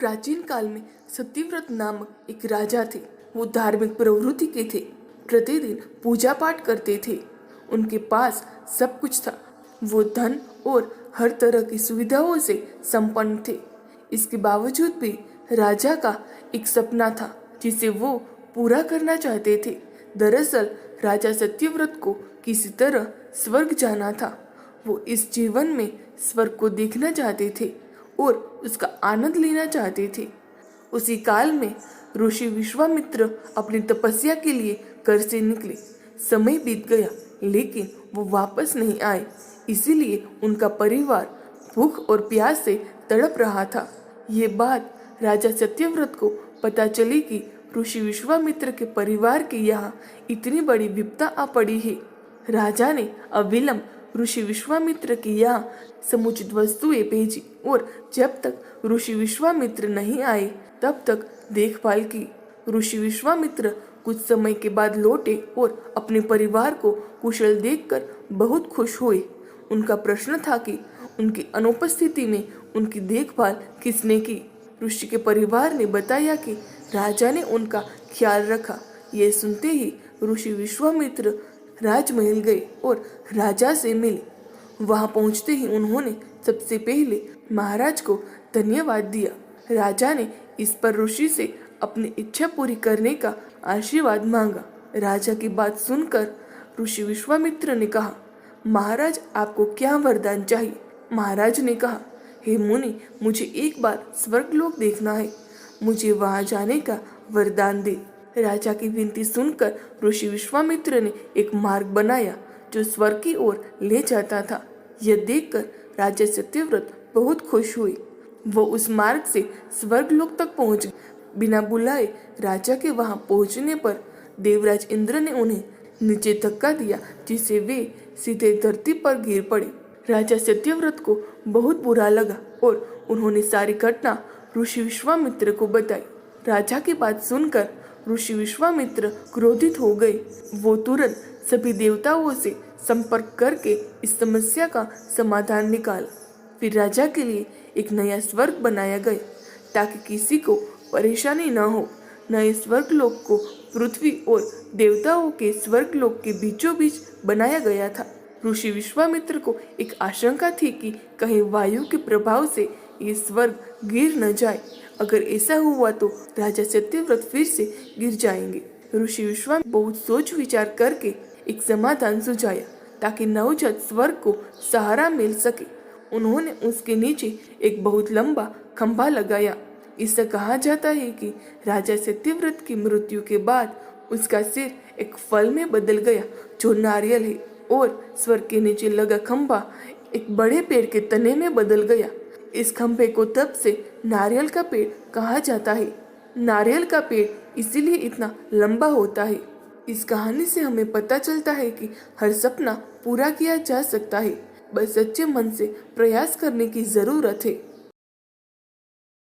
प्राचीन काल में सत्यव्रत नामक एक राजा थे। वो धार्मिक प्रवृत्ति के थे। प्रतिदिन पूजा पाठ करते थे। उनके पास सब कुछ था। वो धन और हर तरह की सुविधाओं से संपन्न थे। इसके बावजूद भी राजा का एक सपना था जिसे वो पूरा करना चाहते थे। दरअसल राजा सत्यव्रत को किसी तरह स्वर्ग जाना था। वो इस जीवन में स्वर्ग को देखना चाहते थे और उसका आनंद लेना चाहते थे। उसी काल में ऋषि विश्वामित्र अपनी तपस्या के लिए घर से निकले। समय बीत गया लेकिन वो वापस नहीं आए। इसीलिए उनका परिवार भूख और प्यास से तड़प रहा था। ये बात राजा सत्यव्रत को पता चली कि ऋषि विश्वामित्र के परिवार के यहाँ इतनी बड़ी विपदा आ पड़ी है। राजा ने अविलंब ऋषि विश्वामित्र के यहाँ समुचित वस्तुएं भेजी और जब तक ऋषि विश्वामित्र नहीं आए तब तक देखभाल की। ऋषि विश्वामित्र कुछ समय के बाद लौटे और अपने परिवार को कुशल देखकर बहुत खुश हुए। उनका प्रश्न था कि उनकी अनुपस्थिति में उनकी देखभाल किसने की। ऋषि के परिवार ने बताया कि राजा ने उनका ख्याल रखा। ये सुनते ही ऋषि विश्वामित्र राजमहल गए और राजा से मिले। वहां पहुंचते ही उन्होंने सबसे पहले महाराज को धन्यवाद दिया। राजा ने इस पर ऋषि से अपनी इच्छा पूरी करने का आशीर्वाद मांगा। राजा की बात सुनकर ऋषि विश्वामित्र ने कहा, महाराज आपको क्या वरदान चाहिए। महाराज ने कहा, हे मुनि, मुझे एक बार स्वर्गलोक देखना है। मुझे वहां जाने का वरदान दे। राजा की विनती सुनकर ऋषि विश्वामित्र ने एक मार्ग बनाया जो स्वर्ग की ओर ले जाता था। यह देखकर राजा सत्यव्रत बहुत खुश हुए। वो उस मार्ग से स्वर्गलोक तक पहुंच गए। बिना बुलाए राजा के वहां पहुंचने पर देवराज इंद्र ने उन्हें नीचे धक्का दिया जिससे वे सीधे धरती पर गिर पड़े। राजा सत्यव्रत को बहुत बुरा लगा और उन्होंने सारी घटना ऋषि विश्वामित्र को बताई। राजा की बात सुनकर ऋषि विश्वामित्र क्रोधित हो गए। वो तुरंत सभी देवताओं से संपर्क करके इस समस्या का समाधान निकाला। फिर राजा के लिए एक नया स्वर्ग बनाया गया ताकि किसी को परेशानी न हो। नए स्वर्गलोक को पृथ्वी और देवताओं के स्वर्गलोक के बीचों बीच बनाया गया था। ऋषि विश्वामित्र को एक आशंका थी कि कहीं वायु के प्रभाव से ये स्वर्ग गिर न जाए। अगर ऐसा हुआ तो राजा सत्यव्रत फिर से गिर जाएंगे। ऋषि विश्वामित्र बहुत सोच विचार करके एक समाधान सुझाया ताकि नवजात स्वर्ग को सहारा मिल सके। उन्होंने उसके नीचे एक बहुत लंबा खंभा लगाया। इससे कहा जाता है कि राजा सत्यव्रत की मृत्यु के बाद उसका सिर एक फल में बदल गया जो नारियल है और स्वर्ग के नीचे लगा खंभा एक बड़े पेड़ के तने में बदल गया। इस खंभे को तब से नारियल का पेड़ कहा जाता है। नारियल का पेड़ इसीलिए इतना लंबा होता है। इस कहानी से हमें पता चलता है कि हर सपना पूरा किया जा सकता है, बस सच्चे मन से प्रयास करने की जरूरत है।